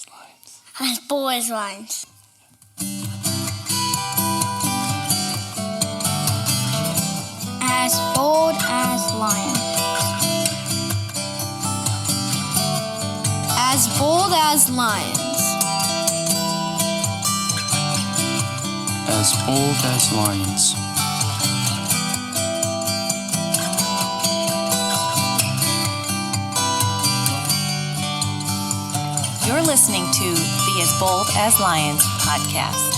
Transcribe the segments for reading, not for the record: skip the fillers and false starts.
As bold as lions. As bold as lions. As bold as lions. As bold as lions. You're listening to the As Bold as Lions podcast.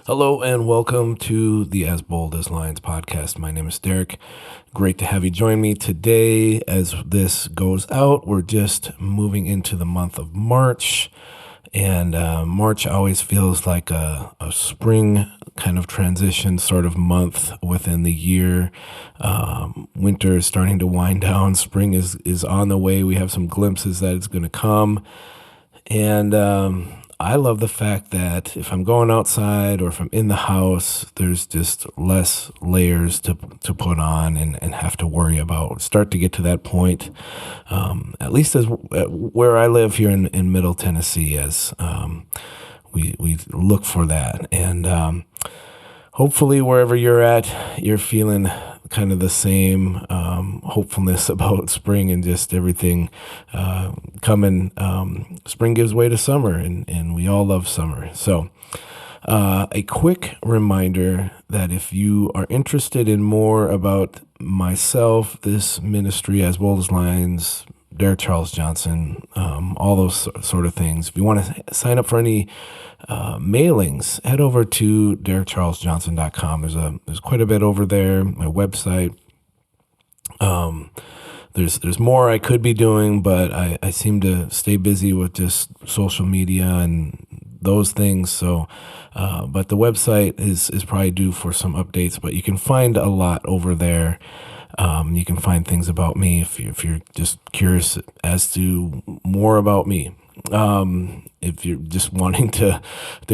Hello and welcome to the As Bold as Lions podcast. My name is Derek. Great to have you join me today. As this goes out, we're just moving into the month of March. And March always feels like a spring kind of transition sort of month within the year. Winter is starting to wind down. Spring is on the way. We have some glimpses that it's going to come. And I love the fact that if I'm going outside or if I'm in the house, there's just less layers to put on and have to worry about. Start to get to that point, at least as where I live here in Middle Tennessee, as we look for that. And hopefully wherever you're at, you're feeling kind of the same hopefulness about spring and just everything coming. Spring gives way to summer, and we all love summer. So a quick reminder that if you are interested in more about myself, this ministry, As Bold as Lions, Derek Charles Johnson, all those sort of things, if you want to sign up for any mailings, head over to derekcharlesjohnson.com. There's quite a bit over there. My website. There's more I could be doing, but I seem to stay busy with just social media and those things. So, but the website is probably due for some updates. But you can find a lot over there. You can find things about me if you're just curious as to more about me. If you're just wanting to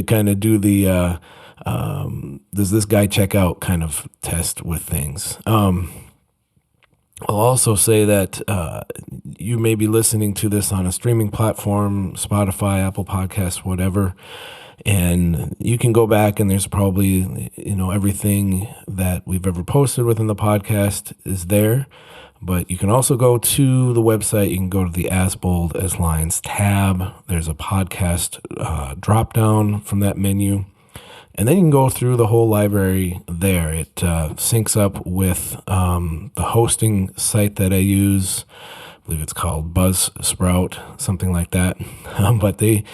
kind of do the does this guy check out kind of test with things. I'll also say that you may be listening to this on a streaming platform, Spotify, Apple Podcasts, whatever, and you can go back and there's probably, everything that we've ever posted within the podcast is there. But you can also go to the website. You can go to the As Bold as Lions tab. There's a podcast drop down from that menu. And then you can go through the whole library there. It syncs up with the hosting site that I use. I believe it's called Buzzsprout, something like that. But they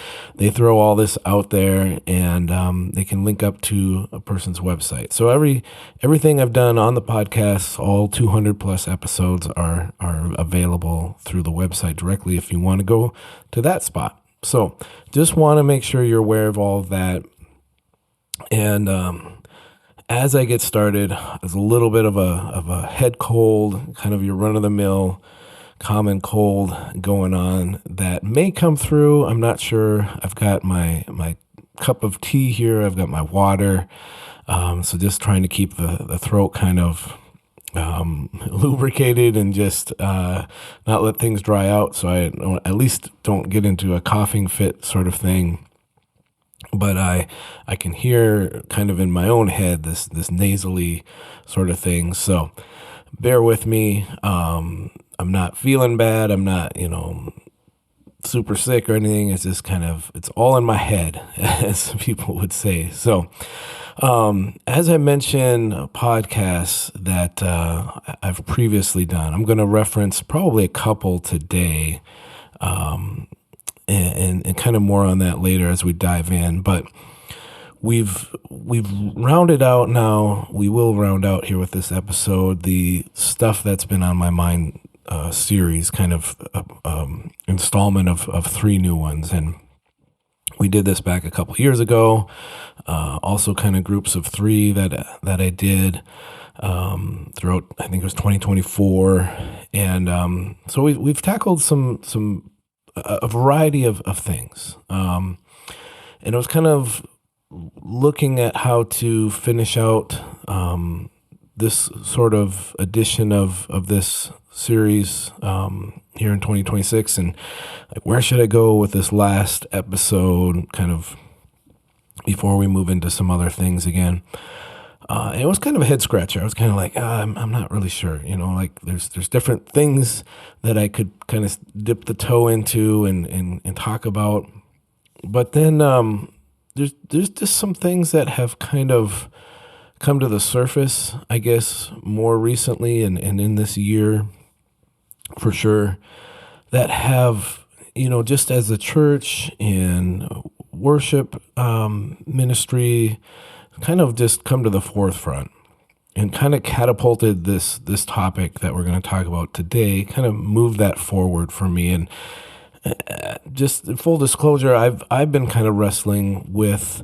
throw all this out there, and they can link up to a person's website. So everything I've done on the podcast, all 200 plus episodes are available through the website directly if you want to go to that spot. So just want to make sure you're aware of all of that. And as I get started, there's a little bit of a head cold, kind of your run-of-the-mill common cold going on that may come through. I'm not sure. I've got my cup of tea here. I've got my water. So just trying to keep the throat kind of lubricated and just not let things dry out. So I at least don't get into a coughing fit sort of thing. But I can hear kind of in my own head this nasally sort of thing. So bear with me. I'm not feeling bad. I'm not, super sick or anything. It's just it's all in my head, as people would say. So as I mentioned, podcasts that I've previously done, I'm going to reference probably a couple today. And kind of more on that later as we dive in. But we've rounded out now. We will round out here with this episode the stuff that's been on my mind series, kind of installment of 3 new ones. And we did this back a couple years ago. Also kind of groups of 3 that I did throughout, I think it was 2024. And so we've tackled a variety of things. And it was kind of looking at how to finish out this sort of edition of this series here in 2026, and like, where should I go with this last episode, kind of before we move into some other things again. It was kind of a head scratcher. I was kind of like, I'm not really sure. Like there's different things that I could kind of dip the toe into and talk about. But then there's just some things that have kind of come to the surface, I guess, more recently and in this year, for sure, that have, just as a church and worship ministry, kind of just come to the forefront and kind of catapulted this topic that we're going to talk about today, kind of moved that forward for me. And just full disclosure, I've been kind of wrestling with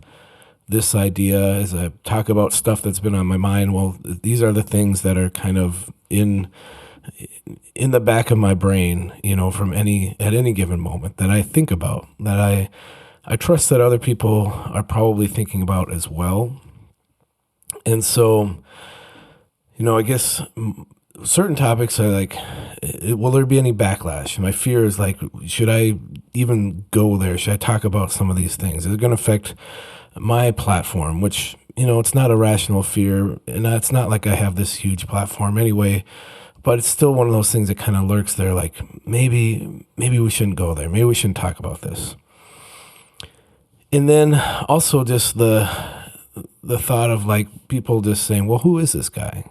this idea as I talk about stuff that's been on my mind. Well, these are the things that are kind of in the back of my brain, from at any given moment that I think about, that I trust that other people are probably thinking about as well. And so, I guess certain topics are like, will there be any backlash? My fear is like, should I even go there? Should I talk about some of these things? Is it going to affect my platform? Which, it's not a rational fear, and it's not like I have this huge platform anyway, but it's still one of those things that kind of lurks there, like maybe we shouldn't go there. Maybe we shouldn't talk about this. And then also just the thought of like people just saying, well, who is this guy?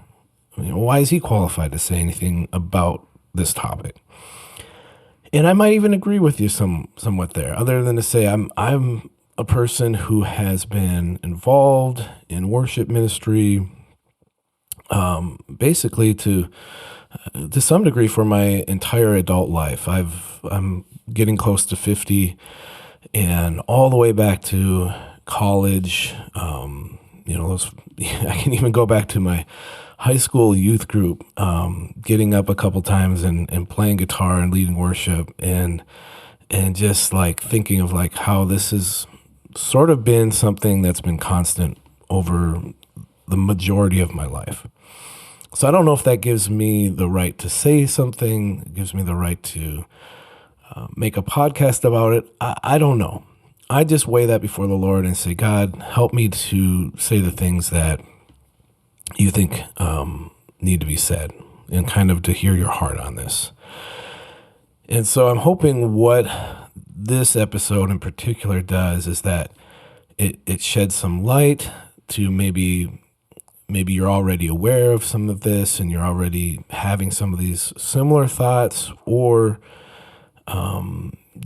Why is he qualified to say anything about this topic? And I might even agree with you somewhat there, other than to say I'm a person who has been involved in worship ministry, basically to some degree for my entire adult life. I'm getting close to 50, and all the way back to college, I can even go back to my high school youth group, getting up a couple times and playing guitar and leading worship, and just like thinking of like how this has sort of been something that's been constant over the majority of my life. So I don't know if that gives me the right to say something, gives me the right to make a podcast about it. I don't know. I just weigh that before the Lord and say, God, help me to say the things that you think need to be said, and kind of to hear your heart on this. And so I'm hoping what this episode in particular does is that it sheds some light to maybe you're already aware of some of this and you're already having some of these similar thoughts, or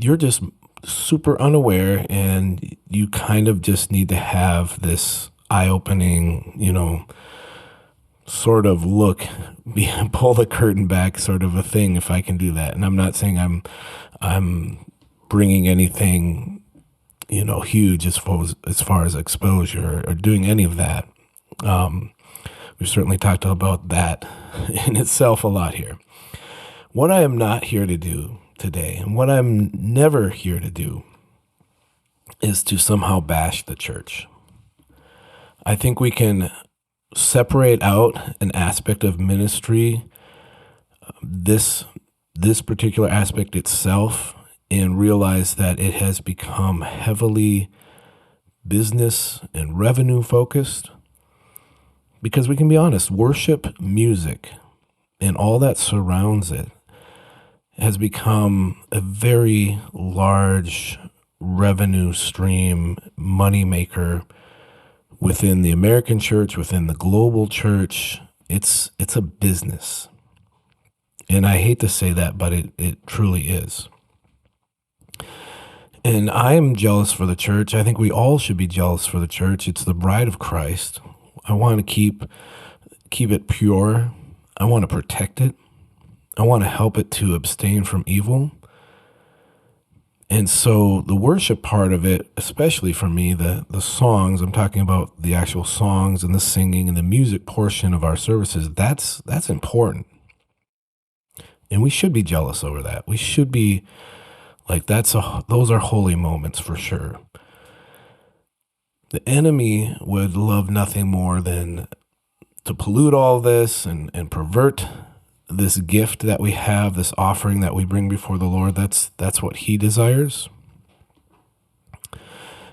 you're just super unaware and you kind of just need to have this eye-opening, sort of look, pull the curtain back sort of a thing, if I can do that. And I'm not saying I'm bringing anything, huge as far as exposure or doing any of that. We've certainly talked about that in itself a lot here. What I am not here to do today, and what I'm never here to do, is to somehow bash the church. I think we can separate out an aspect of ministry, this particular aspect itself, and realize that it has become heavily business and revenue focused. Because we can be honest, worship music and all that surrounds it has become a very large revenue stream, moneymaker within the American church, within the global church. It's a business. And I hate to say that, but it truly is. And I am jealous for the church. I think we all should be jealous for the church. It's the bride of Christ. I want to keep it pure. I want to protect it. I want to help it to abstain from evil. And so the worship part of it, especially for me, the songs, I'm talking about the actual songs and the singing and the music portion of our services, that's important. And we should be jealous over that. We should be like, those are holy moments for sure. The enemy would love nothing more than to pollute all this and pervert this gift that we have, this offering that we bring before the Lord. That's what he desires.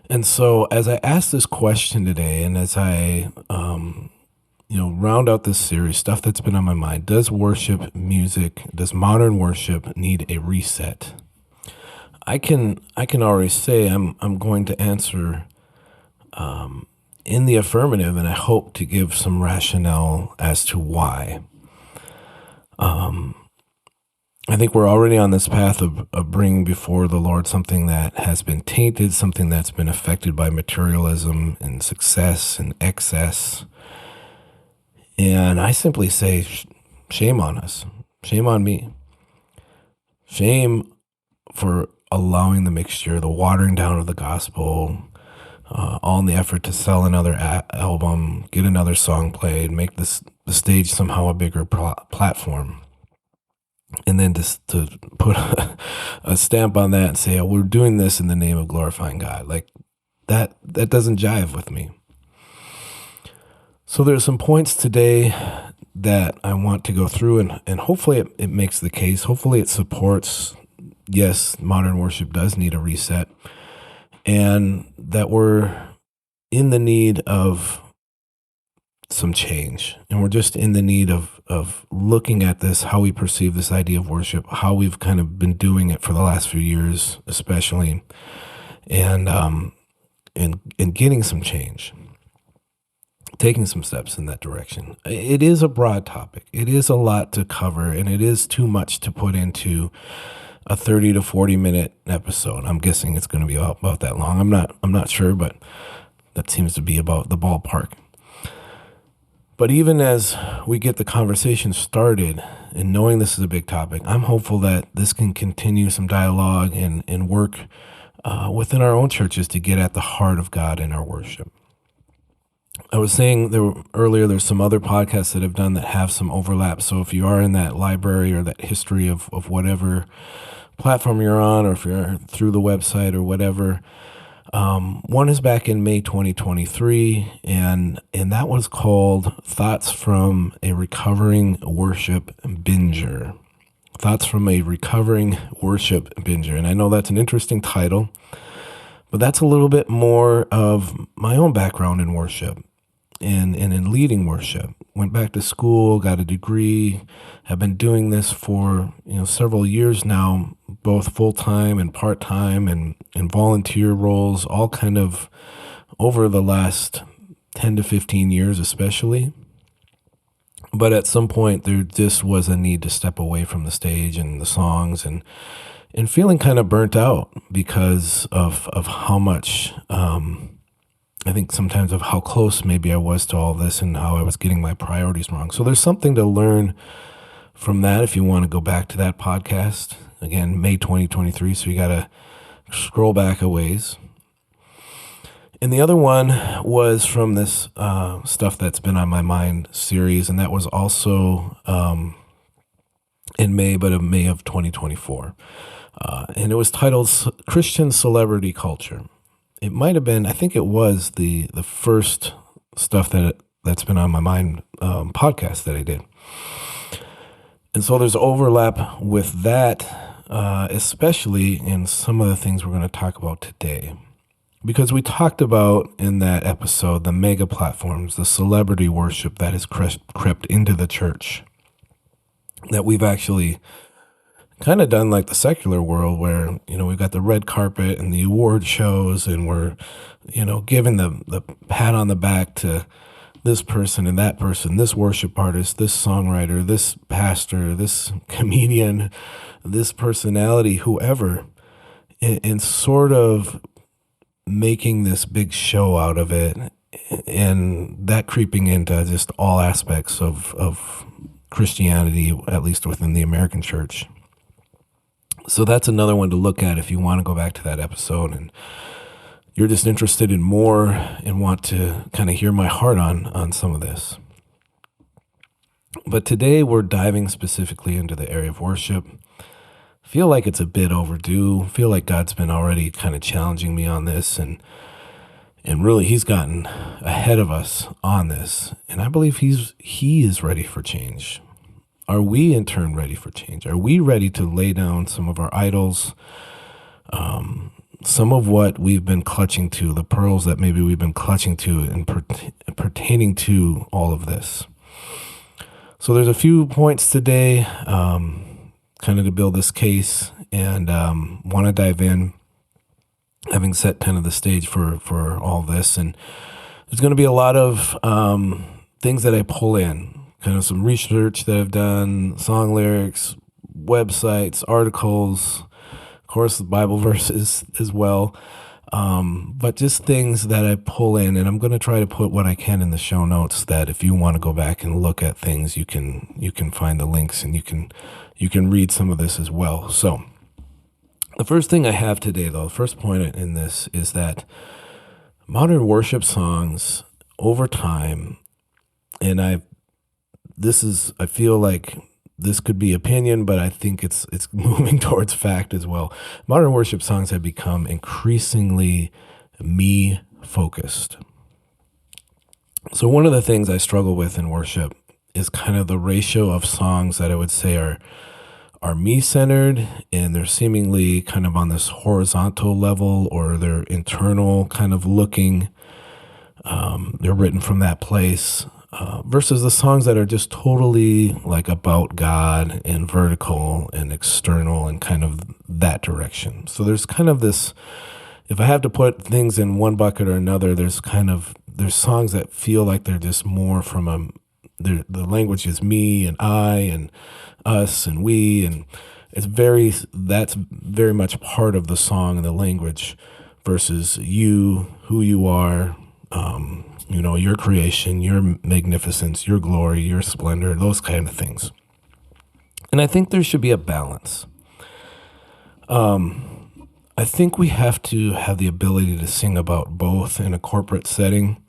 And so as I ask this question today, and as I round out this series, stuff that's been on my mind, does modern worship need a reset? I can already say I'm going to answer in the affirmative, and I hope to give some rationale as to why. I think we're already on this path of bringing before the Lord something that has been tainted, something that's been affected by materialism and success and excess. And I simply say, shame on us. Shame on me. Shame for allowing the mixture, the watering down of the gospel, all in the effort to sell another album, get another song played, make the stage somehow a bigger platform. And then just to put a stamp on that and say, oh, we're doing this in the name of glorifying God. Like that doesn't jive with me. So there's some points today that I want to go through, and hopefully it makes the case. Hopefully it supports, yes, modern worship does need a reset, and that we're in the need of some change. And we're just in the need of looking at this, how we perceive this idea of worship, how we've kind of been doing it for the last few years, especially, and getting some change, taking some steps in that direction. It is a broad topic. It is a lot to cover, and it is too much to put into a 30 to 40 minute episode. I'm guessing it's going to be about that long. I'm not sure, but that seems to be about the ballpark. But even as we get the conversation started, and knowing this is a big topic, I'm hopeful that this can continue some dialogue and work within our own churches to get at the heart of God in our worship. I was saying there's some other podcasts that have done that have some overlap. So if you are in that library or that history of whatever platform you're on, or if you're through the website or whatever, one is back in May 2023, and that was called Thoughts from a Recovering Worship Binger. Thoughts from a Recovering Worship Binger. And I know that's an interesting title, but that's a little bit more of my own background in worship and in leading worship. Went back to school, got a degree, have been doing this for several years now, both full-time and part-time and volunteer roles, all kind of over the last 10 to 15 years especially. But at some point there just was a need to step away from the stage and the songs and feeling kind of burnt out because of how much, I think sometimes of how close maybe I was to all this and how I was getting my priorities wrong. So there's something to learn from that if you want to go back to that podcast. Again, May 2023, so you got to scroll back a ways. And the other one was from this Stuff That's Been on My Mind series, and that was also in May, but in May of 2024. And it was titled Christian Celebrity Culture. It might have been, I think it was the first Stuff That's Been on My Mind podcast that I did. And so there's overlap with that, especially in some of the things we're going to talk about today. Because we talked about in that episode the mega platforms, the celebrity worship that has crept into the church. That we've actually kind of done like the secular world where, we've got the red carpet and the award shows and we're, giving the pat on the back to this person and that person, this worship artist, this songwriter, this pastor, this comedian, this personality, whoever, and sort of making this big show out of it, and that creeping into just all aspects of Christianity, at least within the American church. So that's another one to look at if you want to go back to that episode and you're just interested in more and want to kind of hear my heart on some of this. But today we're diving specifically into the area of worship. Feel like it's a bit overdue. Feel like God's been already kind of challenging me on this, and And really, he's gotten ahead of us on this. And I believe he is ready for change. Are we in turn ready for change? Are we ready to lay down some of our idols, some of what we've been clutching to, the pearls that maybe we've been clutching to and pertaining to all of this? So there's a few points today, kind of to build this case, and want to dive in, having set kind of the stage for all this. And there's going to be a lot of things that I pull in, kind of some research that I've done, song lyrics, websites, articles, of course, the Bible verses as well. But just things that I pull in, and I'm going to try to put what I can in the show notes, that if you want to go back and look at things, you can find the links, and you can read some of this as well. So the first thing I have today, though, the first point in this is that modern worship songs over time, and I feel like this could be opinion, but I think it's moving towards fact as well. Modern worship songs have become increasingly me-focused. So one of the things I struggle with in worship is kind of the ratio of songs that I would say are me-centered, and they're seemingly kind of on this horizontal level, or they're internal kind of looking. They're written from that place. Versus the songs that are just totally like about God and vertical and external and kind of that direction. So there's kind of this, if I have to put things in one bucket or another, there's songs that feel like they're just more from the language is me and I and us and we, and that's very much part of the song and the language, versus you, who you are, your creation, your magnificence, your glory, your splendor, those kind of things. And I think there should be a balance. I think we have to have the ability to sing about both in a corporate setting.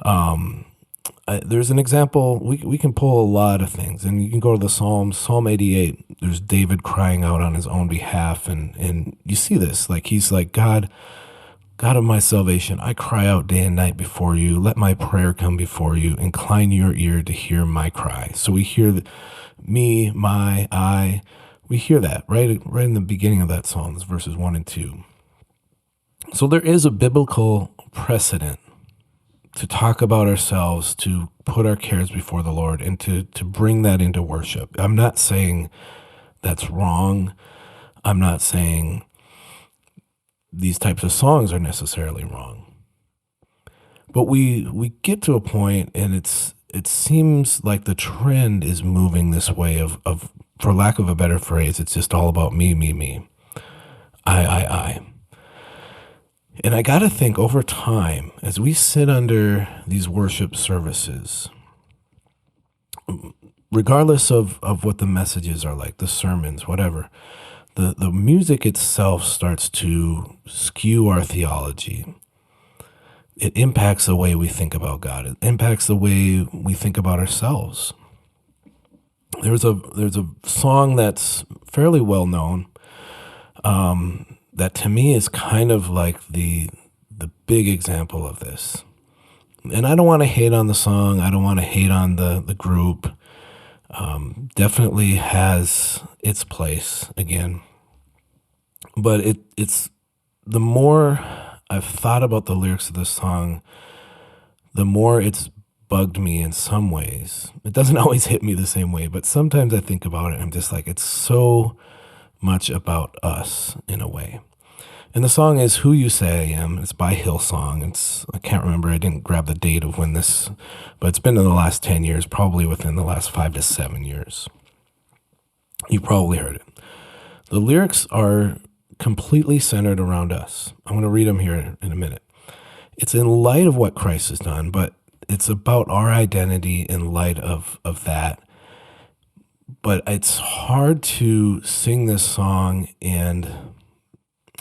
There's an example, we can pull a lot of things, and you can go to the Psalms, Psalm 88, there's David crying out on his own behalf, and you see this, like he's like, God of my salvation, I cry out day and night before you. Let my prayer come before you. Incline your ear to hear my cry. So we hear me, my, I. We hear that right in the beginning of that psalm, verses 1 and 2. So there is a biblical precedent to talk about ourselves, to put our cares before the Lord, and to bring that into worship. I'm not saying that's wrong. I'm not saying these types of songs are necessarily wrong. But we get to a point, and it seems like the trend is moving this way of, for lack of a better phrase, it's just all about me, me, me. I. And I got to think, over time, as we sit under these worship services, regardless of what the messages are like, the sermons, whatever, the music itself starts to skew our theology. It impacts the way we think about God. It impacts the way we think about ourselves. There's a song that's fairly well known, that to me is kind of like the big example of this. And I don't want to hate on the song. I don't want to hate on the group. Definitely has its place again. But it's the more I've thought about the lyrics of this song, the more it's bugged me in some ways. It doesn't always hit me the same way, but sometimes I think about it and I'm just like, it's so much about us in a way. And the song is Who You Say I Am. It's by Hillsong. I can't remember, I didn't grab the date of when this, but it's been in the last 10 years, probably within the last 5 to 7 years. You probably heard it. The lyrics are completely centered around us. I'm going to read them here in a minute. It's in light of what Christ has done, but it's about our identity in light of that. But it's hard to sing this song, and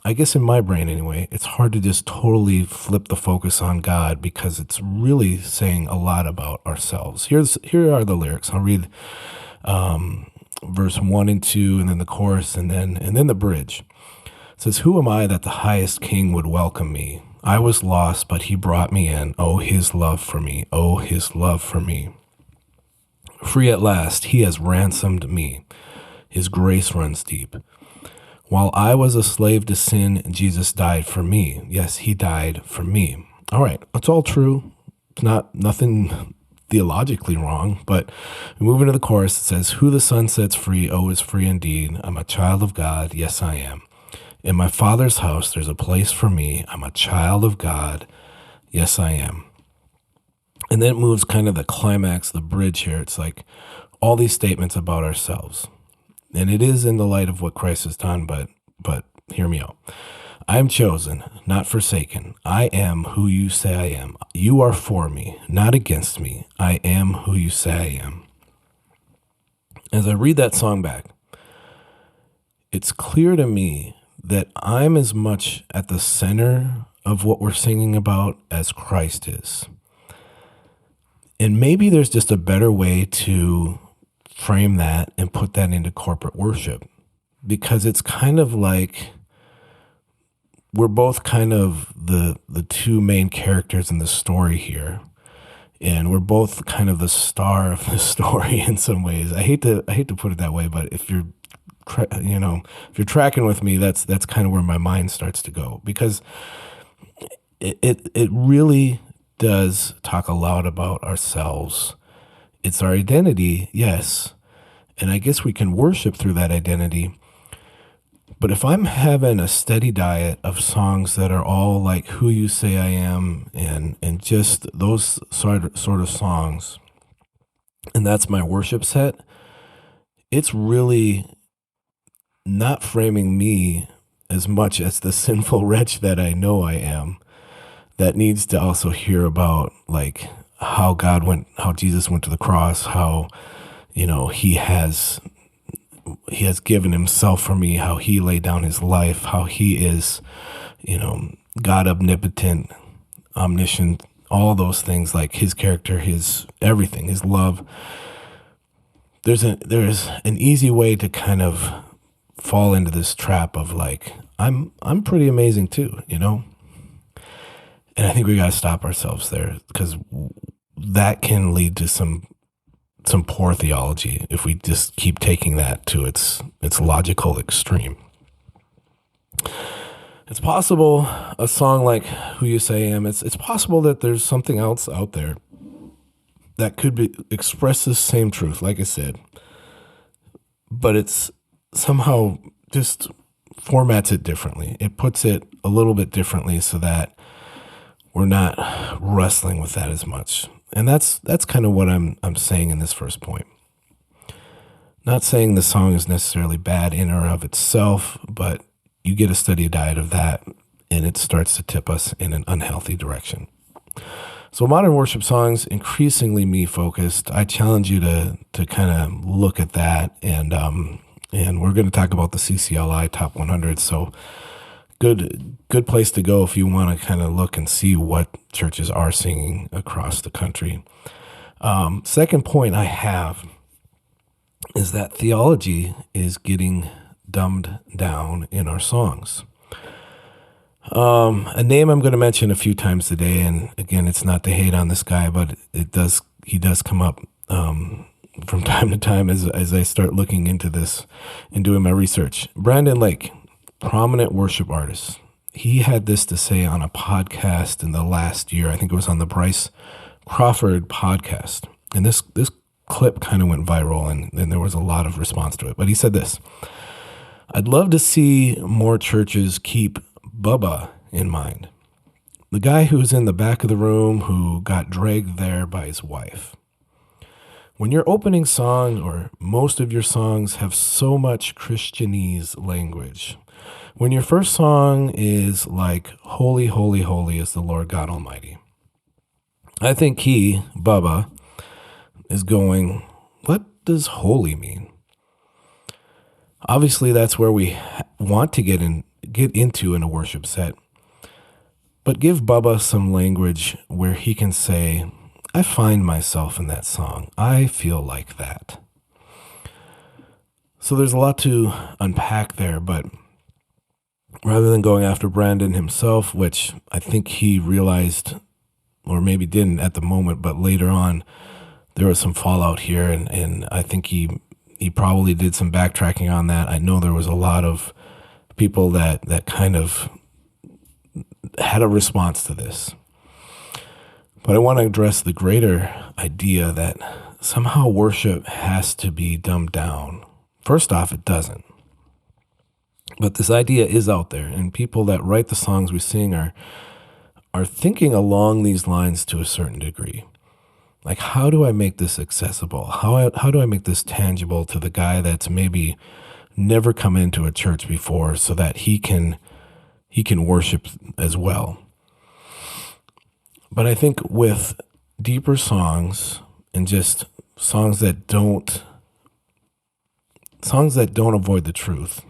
I guess in my brain anyway, it's hard to just totally flip the focus on God, because it's really saying a lot about ourselves. Here are the lyrics. I'll read verse 1 and 2, and then the chorus, and then the bridge. It says, "Who am I that the highest king would welcome me? I was lost, but he brought me in. Oh, his love for me. Oh, his love for me. Free at last, he has ransomed me. His grace runs deep. While I was a slave to sin, Jesus died for me. Yes, he died for me. All right, that's all true. It's nothing theologically wrong, but we move into the chorus. It says, who the Son sets free, oh, is free indeed. I'm a child of God. Yes, I am. In my Father's house, there's a place for me. I'm a child of God. Yes, I am. And then it moves kind of the climax, the bridge here. It's like all these statements about ourselves. And it is in the light of what Christ has done, but hear me out. I am chosen, not forsaken. I am who you say I am. You are for me, not against me. I am who you say I am. As I read that song back, it's clear to me that I'm as much at the center of what we're singing about as Christ is. And maybe there's just a better way to frame that and put that into corporate worship, because it's kind of like we're both kind of the two main characters in the story here, and we're both kind of the star of the story in some ways. I hate to put it that way, but if you're tracking with me, that's kind of where my mind starts to go, because it really does talk a lot about ourselves. It's our identity, yes, and I guess we can worship through that identity. But if I'm having a steady diet of songs that are all like who you say I am and just those sort of songs, and that's my worship set, it's really not framing me as much as the sinful wretch that I know I am, that needs to also hear about like how Jesus went to the cross, how, he has given himself for me, how he laid down his life, how he is, God omnipotent, omniscient, all those things, like his character, his everything, his love. There's an easy way to kind of fall into this trap of like, I'm pretty amazing too, And I think we got to stop ourselves there, because that can lead to some poor theology if we just keep taking that to its logical extreme. It's possible a song like Who You Say I Am, it's possible that there's something else out there that could express the same truth, like I said, but it's somehow just formats it differently. It puts it a little bit differently so that we're not wrestling with that as much. And that's kind of what I'm saying in this first point. Not saying the song is necessarily bad in or of itself, but you get a steady diet of that, and it starts to tip us in an unhealthy direction. So modern worship songs, increasingly me-focused. I challenge you to kind of look at that, and we're going to talk about the CCLI Top 100. So good place to go if you want to kind of look and see what churches are singing across the country. Second point I have is that theology is getting dumbed down in our songs. A name I'm going to mention a few times today, and again, it's not to hate on this guy, but he does come up from time to time as I start looking into this and doing my research. Brandon Lake, prominent worship artist. He had this to say on a podcast in the last year. I think it was on the Bryce Crawford podcast. And this clip kind of went viral, and there was a lot of response to it. But he said this: I'd love to see more churches keep Bubba in mind. The guy who's in the back of the room who got dragged there by his wife. When your opening song or most of your songs have so much Christianese language, when your first song is like, holy, holy, holy is the Lord God Almighty, I think he, Bubba, is going, what does holy mean? Obviously, that's where we want to get into in a worship set. But give Bubba some language where he can say, I find myself in that song. I feel like that. So there's a lot to unpack there, but rather than going after Brandon himself, which I think he realized, or maybe didn't at the moment, but later on, there was some fallout here, and I think he probably did some backtracking on that. I know there was a lot of people that kind of had a response to this. But I want to address the greater idea that somehow worship has to be dumbed down. First off, it doesn't. But this idea is out there, and people that write the songs we sing are thinking along these lines to a certain degree. Like, how do I make this accessible? How do I make this tangible to the guy that's maybe never come into a church before, so that he can worship as well? But I think with deeper songs and just songs that don't avoid the truth,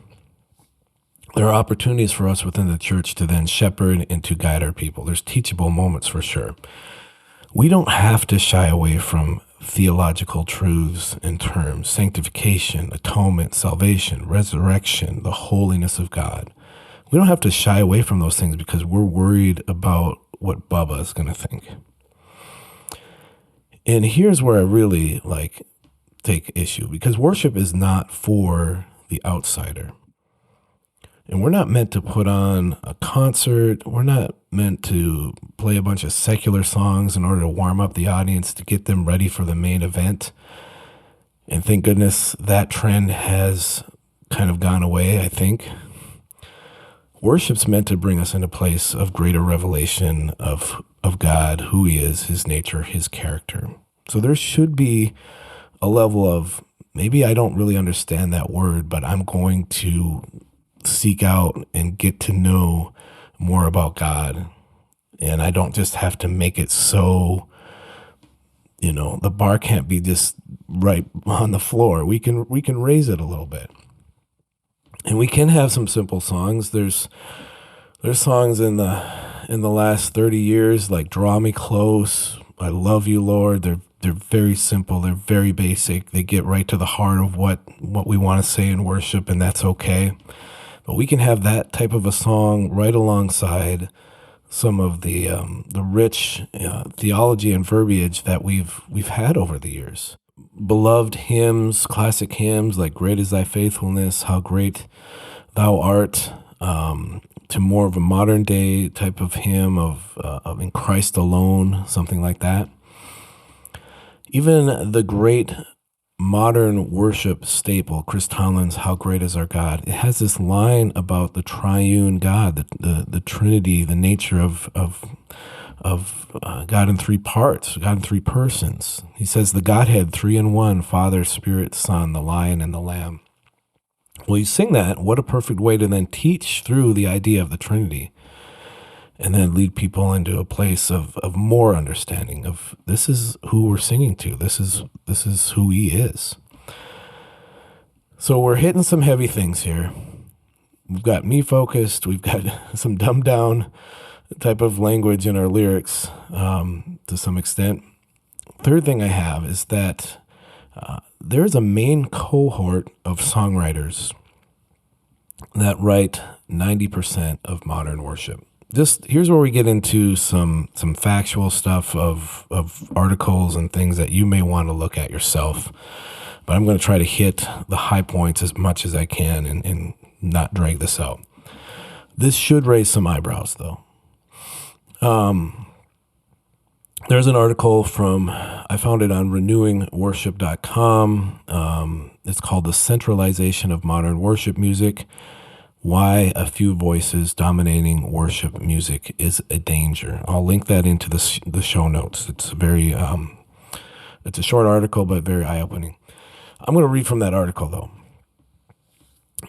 there are opportunities for us within the church to then shepherd and to guide our people. There's teachable moments for sure. We don't have to shy away from theological truths and terms: sanctification, atonement, salvation, resurrection, the holiness of God. We don't have to shy away from those things because we're worried about what Bubba is going to think. And here's where I really take issue, because worship is not for the outsider. And we're not meant to put on a concert. We're not meant to play a bunch of secular songs in order to warm up the audience to get them ready for the main event. And thank goodness that trend has kind of gone away, I think. Worship's meant to bring us in a place of greater revelation of God, who he is, his nature, his character. So there should be a level of, maybe I don't really understand that word, but I'm going to seek out and get to know more about God. And I don't just have to make it so, the bar can't be just right on the floor. We can raise it a little bit. And we can have some simple songs. There's songs in the last 30 years like Draw Me Close, I Love You, Lord. They're very simple. They're very basic. They get right to the heart of what we want to say in worship, and that's okay. But we can have that type of a song right alongside some of the rich theology and verbiage that we've had over the years. Beloved hymns, classic hymns like Great Is Thy Faithfulness, How Great Thou Art, to more of a modern day type of hymn of In Christ Alone, something like that. Even the great modern worship staple, Chris Tomlin's How Great Is Our God, it has this line about the triune God, the Trinity, the nature of God in three parts, God in three persons. He says the Godhead, three in one, Father, Spirit, Son, the Lion and the Lamb. Well, you sing that, what a perfect way to then teach through the idea of the Trinity and then lead people into a place of more understanding of this is who we're singing to. This is who he is. So we're hitting some heavy things here. We've got me focused. We've got some dumbed down type of language in our lyrics to some extent. Third thing I have is that there's a main cohort of songwriters that write 90% of modern worship. Here's where we get into some factual stuff of articles and things that you may want to look at yourself. But I'm going to try to hit the high points as much as I can and not drag this out. This should raise some eyebrows, though. There's an article I found it on renewingworship.com. It's called The Centralization of Modern Worship Music: Why a Few Voices Dominating Worship Music is a Danger. I'll link that into the show notes. It's it's a short article, but very eye-opening. I'm going to read from that article, though.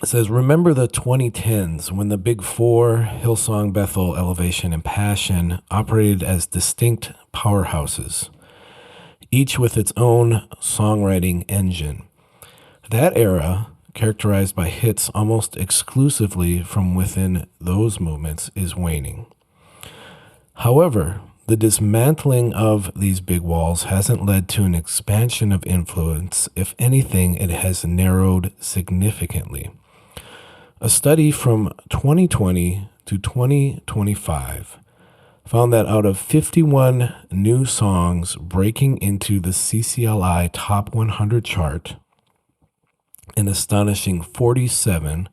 It says, remember the 2010s when the Big Four, Hillsong, Bethel, Elevation, and Passion operated as distinct powerhouses, each with its own songwriting engine. That era, characterized by hits almost exclusively from within those movements, is waning. However, the dismantling of these big walls hasn't led to an expansion of influence. If anything, it has narrowed significantly. A study from 2020 to 2025 found that out of 51 new songs breaking into the CCLI Top 100 chart, an astonishing 47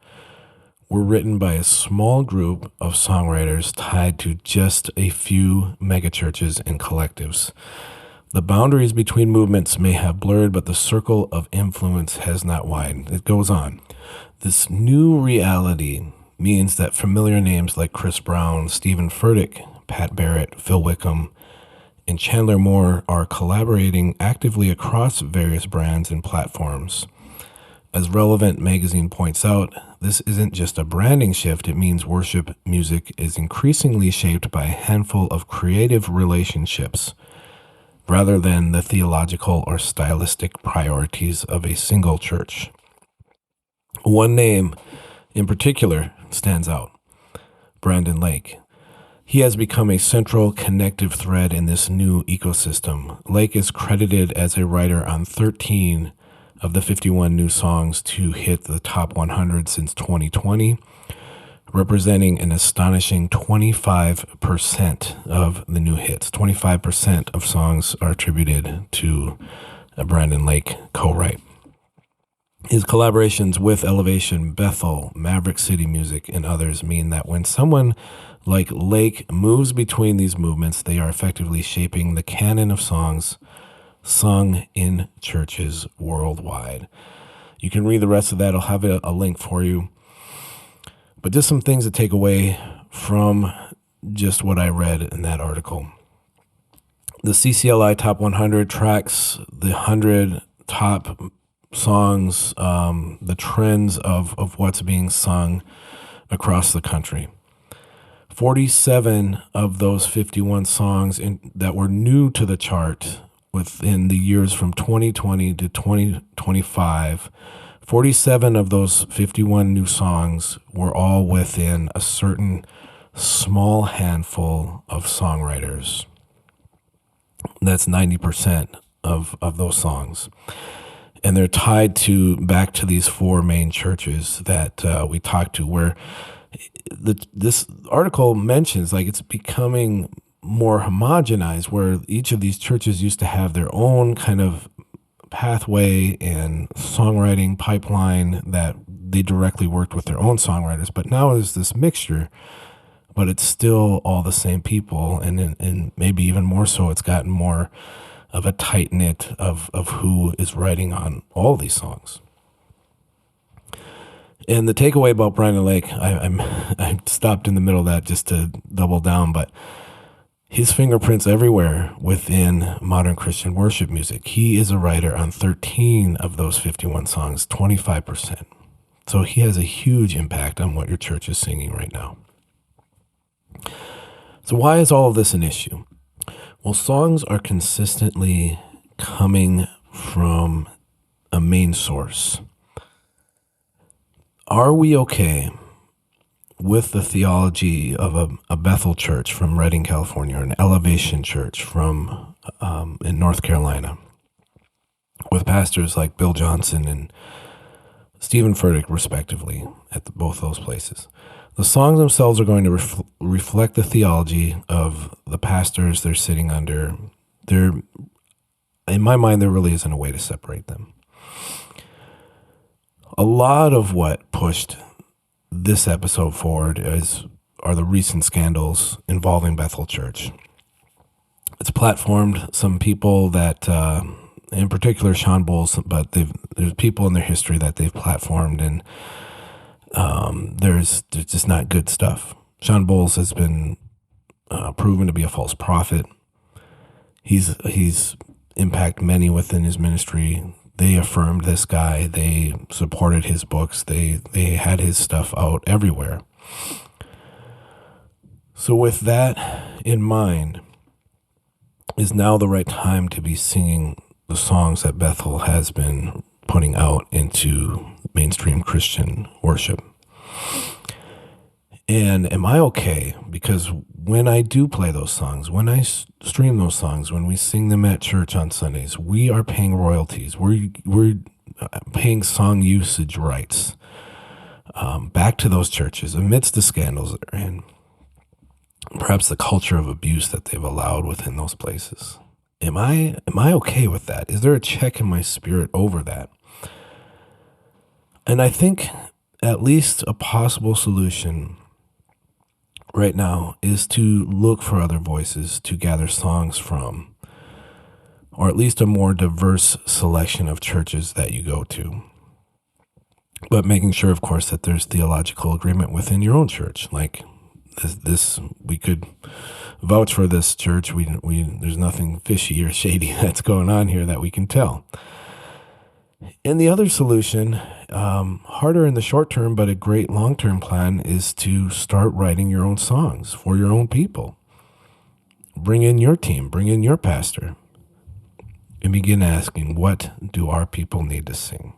were written by a small group of songwriters tied to just a few megachurches and collectives. The boundaries between movements may have blurred, but the circle of influence has not widened. It goes on. This new reality means that familiar names like Chris Brown, Stephen Furtick, Pat Barrett, Phil Wickham, and Chandler Moore are collaborating actively across various brands and platforms. As Relevant magazine points out, this isn't just a branding shift. It means worship music is increasingly shaped by a handful of creative relationships rather than the theological or stylistic priorities of a single church. One name in particular stands out, Brandon Lake. He has become a central connective thread in this new ecosystem. Lake is credited as a writer on 13 of the 51 new songs to hit the top 100 since 2020, representing an astonishing 25% of the new hits. 25% of songs are attributed to a Brandon Lake co-write. His collaborations with Elevation, Bethel, Maverick City Music, and others mean that when someone like Lake moves between these movements, they are effectively shaping the canon of songs sung in churches worldwide. You can read the rest of that. I'll have a link for you. But just some things to take away from just what I read in that article. The CCLI Top 100 tracks the 100 top songs, the trends of what's being sung across the country. 47 of those 51 songs that were new to the chart within the years from 2020 to 2025, 47 of those 51 new songs were all within a certain small handful of songwriters. That's 90% of those songs. And they're tied back to these four main churches that we talked to, where this article mentions like it's becoming more homogenized, where each of these churches used to have their own kind of pathway and songwriting pipeline that they directly worked with their own songwriters. But now there's this mixture, but it's still all the same people. And maybe even more so, it's gotten more of a tight knit of who is writing on all these songs. And the takeaway about Brandon Lake, I stopped in the middle of that just to double down, but his fingerprints everywhere within modern Christian worship music. He is a writer on 13 of those 51 songs, 25%. So he has a huge impact on what your church is singing right now. So why is all of this an issue? Well, songs are consistently coming from a main source. Are we okay with the theology of a Bethel church from Redding, California, or an Elevation church from in North Carolina, with pastors like Bill Johnson and Stephen Furtick, respectively, at both those places? The songs themselves are going to reflect the theology of the pastors they're sitting under. In my mind, there really isn't a way to separate them. A lot of what pushed this episode forward are the recent scandals involving Bethel Church. It's platformed some people that, in particular Sean Bowles, but there's people in their history that they've platformed, and there's just not good stuff. Sean Bowles has been proven to be a false prophet. He's impacted many within his ministry. They affirmed this guy. They supported his books. They had his stuff out everywhere. So with that in mind, is now the right time to be singing the songs that Bethel has been putting out into mainstream Christian worship? And am I okay? Because when I do play those songs, when I stream those songs, when we sing them at church on Sundays, we are paying royalties. We're paying song usage rights. back to those churches amidst the scandals that they're in, perhaps the culture of abuse that they've allowed within those places. Am I okay with that? Is there a check in my spirit over that? And I think at least a possible solution right now is to look for other voices to gather songs from, or at least a more diverse selection of churches that you go to. But making sure, of course, that there's theological agreement within your own church. Like this we could vouch for this church. We there's nothing fishy or shady that's going on here that we can tell. And the other solution, harder in the short term, but a great long-term plan, is to start writing your own songs for your own people. Bring in your team, bring in your pastor, and begin asking, what do our people need to sing?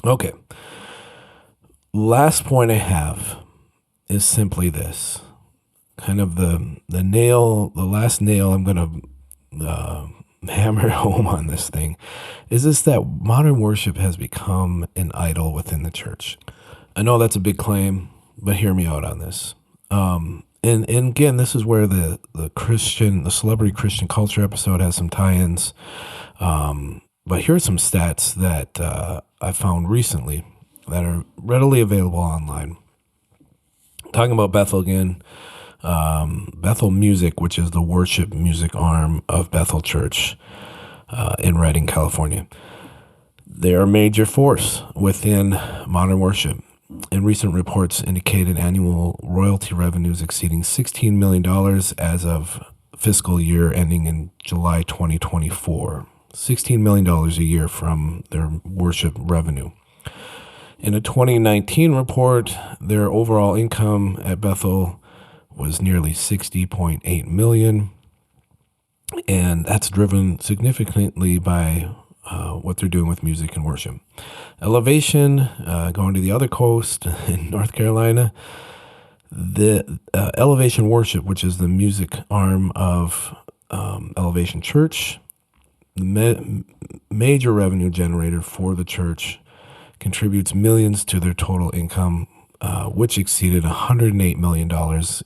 Okay. Last point I have is simply this. Kind of the last nail I'm going to hammer home on this thing is this, that modern worship has become an idol within the church. I know that's a big claim, but hear me out on this. And again, this is where the celebrity Christian culture episode has some tie-ins. But here are some stats that I found recently that are readily available online. Talking about Bethel again. Bethel Music, which is the worship music arm of Bethel Church in Redding, California. They're a major force within modern worship, and recent reports indicated annual royalty revenues exceeding $16 million as of fiscal year ending in July 2024. $16 million a year from their worship revenue. In a 2019 report, their overall income at Bethel was nearly $60.8 million, and that's driven significantly by what they're doing with music and worship. Elevation, going to the other coast in North Carolina, the Elevation Worship, which is the music arm of Elevation Church, the major revenue generator for the church, contributes millions to their total income, which exceeded $108 million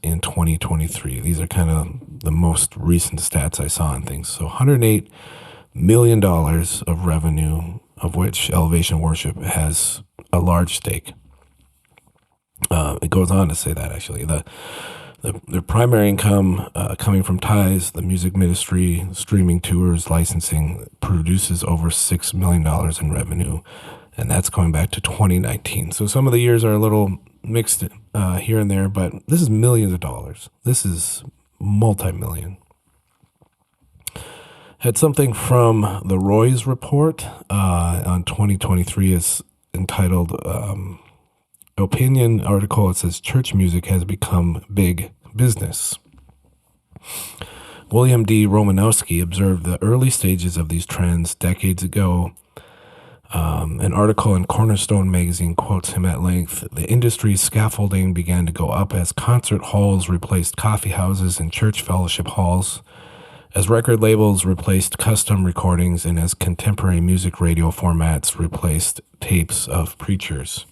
in 2023. These are kind of the most recent stats I saw on things. So $108 million of revenue, of which Elevation Worship has a large stake. It goes on to say that, actually. Their primary income coming from tithes, the music ministry, streaming tours, licensing, produces over $6 million in revenue. And that's going back to 2019. So some of the years are a little mixed here and there, but this is millions of dollars. This is multi-million. Had something from the Roy's report on 2023 is entitled Opinion article. It says church music has become big business. William D. Romanowski observed the early stages of these trends decades ago. An article in Cornerstone magazine quotes him at length. The industry's scaffolding began to go up as concert halls replaced coffee houses and church fellowship halls, as record labels replaced custom recordings, and as contemporary music radio formats replaced tapes of preachers.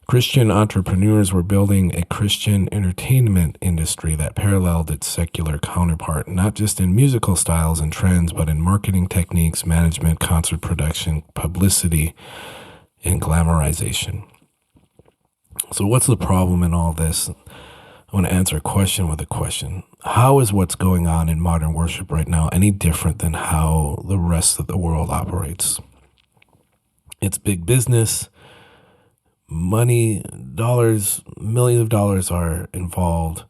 Christian entrepreneurs were building a Christian entertainment industry that paralleled its secular counterpart, not just in musical styles and trends, but in marketing techniques, management, concert production, publicity, and glamorization. So what's the problem in all this? I want to answer a question with a question. How is what's going on in modern worship right now any different than how the rest of the world operates? It's big business. Money, dollars, millions of dollars are involved.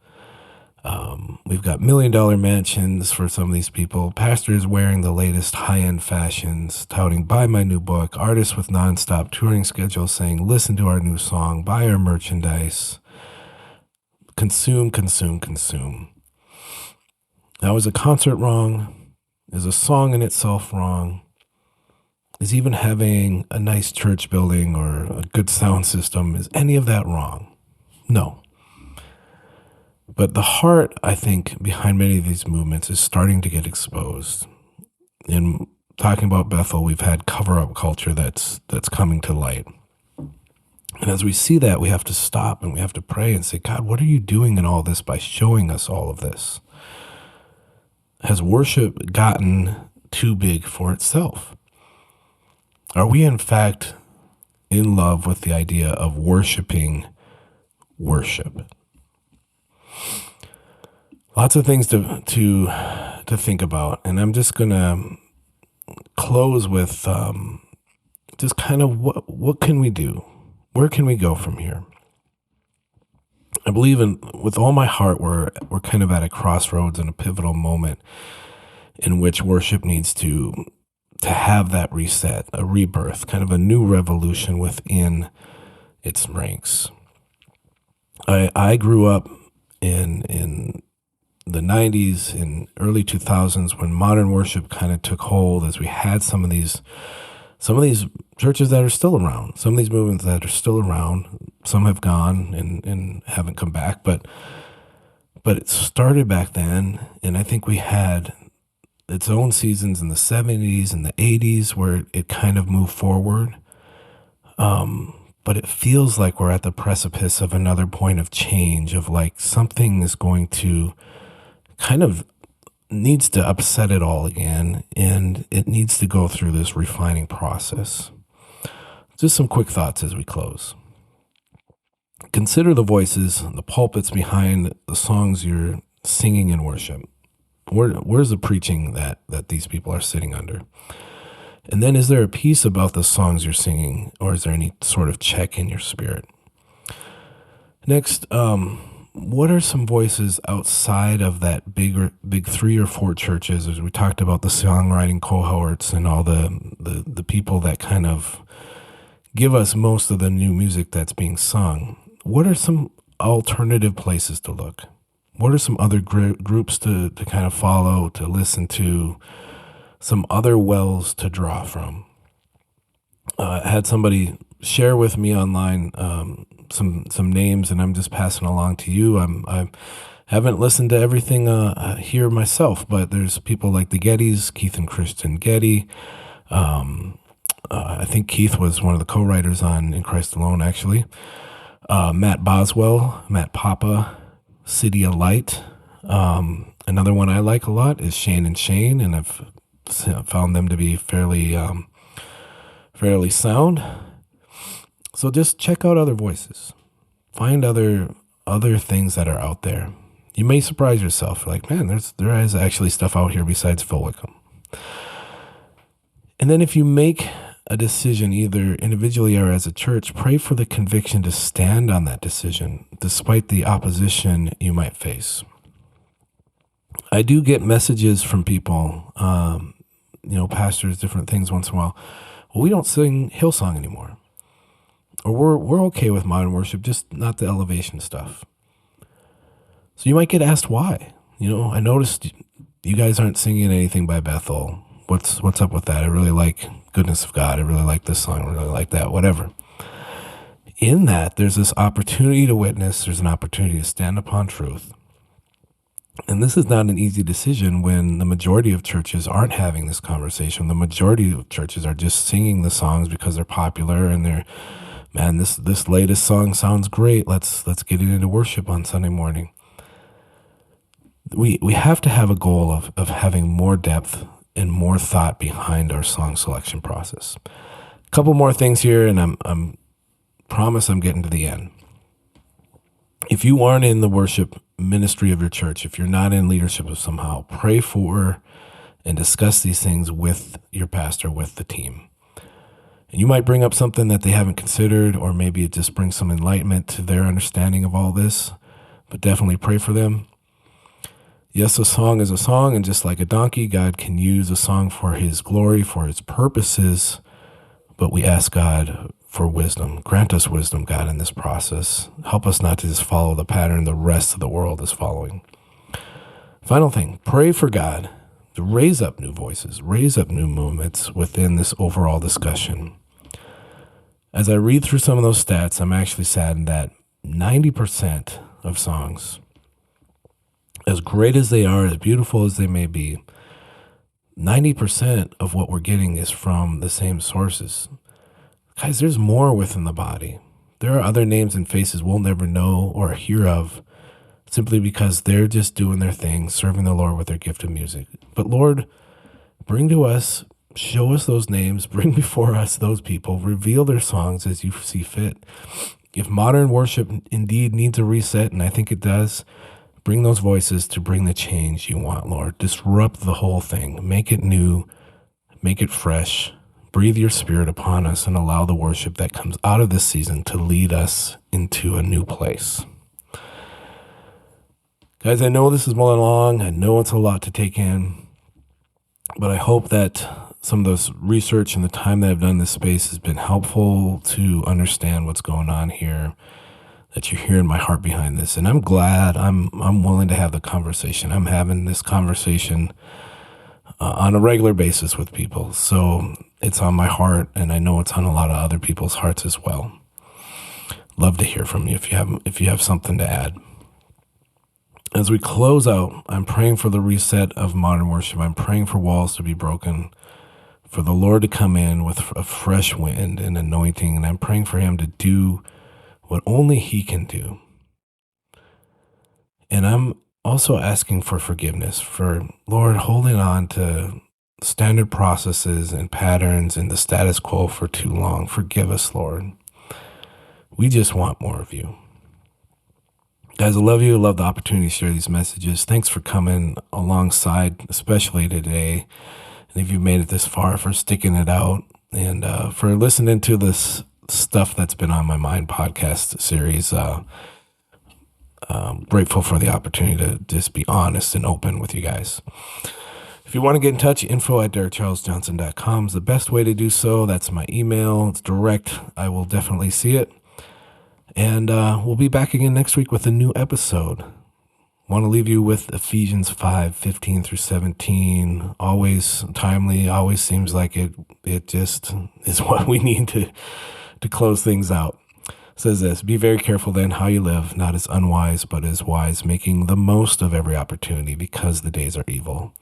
We've got $1 million mansions for some of these people. Pastors wearing the latest high-end fashions, touting, buy my new book. Artists with nonstop touring schedules saying, listen to our new song, buy our merchandise. Consume, consume, consume. Now, is a concert wrong? Is a song in itself wrong? Is even having a nice church building or a good sound system, is any of that wrong? No. But the heart, I think, behind many of these movements is starting to get exposed. In talking about Bethel, we've had cover-up culture that's coming to light. And as we see that, we have to stop and we have to pray and say, God, what are you doing in all this by showing us all of this? Has worship gotten too big for itself? Are we in fact in love with the idea of worshiping worship? Lots of things to think about, and I'm just gonna close with just kind of what can we do? Where can we go from here? I believe with all my heart, we're kind of at a crossroads and a pivotal moment in which worship needs to have that reset, a rebirth, kind of a new revolution within its ranks. I grew up in the 90s and early 2000s when modern worship kind of took hold, as we had some of these churches that are still around, some of these movements that are still around. Some have gone and haven't come back, but it started back then, and I think we had its own seasons in the 70s and the 80s where it kind of moved forward. But it feels like we're at the precipice of another point of change, of like something is going to kind of needs to upset it all again, and it needs to go through this refining process. Just some quick thoughts as we close. Consider the voices, the pulpits behind the songs you're singing in worship. Where's the preaching that these people are sitting under? And then, is there a peace about the songs you're singing, or is there any sort of check in your spirit? Next, what are some voices outside of that big 3 or 4 churches, as we talked about the songwriting cohorts and all the people that kind of give us most of the new music that's being sung? What are some alternative places to look? What are some other groups to kind of follow, to listen to, some other wells to draw from? I had somebody share with me online some names, and I'm just passing along to you. I haven't listened to everything here myself, but there's people like the Gettys, Keith and Christian Getty. I think Keith was one of the co-writers on In Christ Alone, actually. Matt Boswell, Matt Papa, City of Light. Another one I like a lot is Shane and Shane, and I've found them to be fairly sound. So just check out other voices. Find other things that are out there. You may surprise yourself. Like, man, there is actually stuff out here besides Phil Wickham. And then if you make a decision, either individually or as a church, pray for the conviction to stand on that decision, despite the opposition you might face. I do get messages from people, pastors, different things once in a while. Well, we don't sing Hillsong anymore. Or we're okay with modern worship, just not the elevation stuff. So you might get asked why. I noticed you guys aren't singing anything by Bethel. What's up with that? I really like Goodness of God. I really like this song. I really like that, whatever. In that, there's this opportunity to witness. There's an opportunity to stand upon truth. And this is not an easy decision when the majority of churches aren't having this conversation. The majority of churches are just singing the songs because they're popular and they're, man, this latest song sounds great. Let's get it into worship on Sunday morning. We have to have a goal of having more depth and more thought behind our song selection process. A couple more things here, and I'm promise I'm getting to the end. If you aren't in the worship ministry of your church, if you're not in leadership of somehow, pray for and discuss these things with your pastor, with the team. And you might bring up something that they haven't considered, or maybe it just brings some enlightenment to their understanding of all this, but definitely pray for them. Yes, a song is a song, and just like a donkey, God can use a song for his glory, for his purposes, but we ask God for wisdom. Grant us wisdom, God, in this process. Help us not to just follow the pattern the rest of the world is following. Final thing, pray for God to raise up new voices, raise up new movements within this overall discussion. As I read through some of those stats, I'm actually saddened that 90% of songs, as great as they are, as beautiful as they may be, 90% of what we're getting is from the same sources. Guys, there's more within the body. There are other names and faces we'll never know or hear of simply because they're just doing their thing, serving the Lord with their gift of music. But Lord, bring to us, show us those names, bring before us those people, reveal their songs as you see fit. If modern worship indeed needs a reset, and I think it does, bring those voices to bring the change you want, Lord. Disrupt the whole thing. Make it new. Make it fresh. Breathe your spirit upon us and allow the worship that comes out of this season to lead us into a new place. Guys, I know this is more long. I know it's a lot to take in, but I hope that some of this research and the time that I've done in this space has been helpful to understand what's going on here, that you're hearing my heart behind this. And I'm glad I'm willing to have the conversation. I'm having this conversation on a regular basis with people. So it's on my heart, and I know it's on a lot of other people's hearts as well. Love to hear from you if you have something to add. As we close out, I'm praying for the reset of modern worship. I'm praying for walls to be broken, for the Lord to come in with a fresh wind and anointing, and I'm praying for him to do what only he can do. And I'm also asking for forgiveness for, Lord, holding on to standard processes and patterns and the status quo for too long. Forgive us, Lord. We just want more of you. Guys, I love you. I love the opportunity to share these messages. Thanks for coming alongside, especially today. And if you've made it this far, for sticking it out and for listening to this stuff that's been on my mind podcast series. Grateful for the opportunity to just be honest and open with you guys. If you want to get in touch, info@derekcharlesjohnson.com is the best way to do so. That's my email. It's direct. I will definitely see it. And we'll be back again next week with a new episode. Want to leave you with Ephesians 5:15 through 17. Always timely. Always seems like it just is what we need to close things out. It says this: be very careful then how you live, not as unwise, but as wise, making the most of every opportunity, because the days are evil.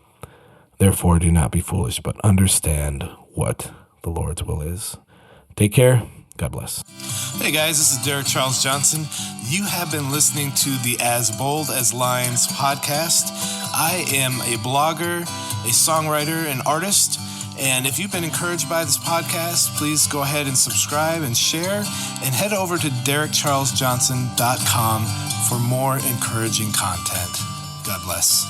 Therefore, do not be foolish, but understand what the Lord's will is. Take care. God bless. Hey guys, this is Derek Charles Johnson. You have been listening to the As Bold as Lions podcast. I am a blogger, a songwriter, an artist. And if you've been encouraged by this podcast, please go ahead and subscribe and share, and head over to derekcharlesjohnson.com for more encouraging content. God bless.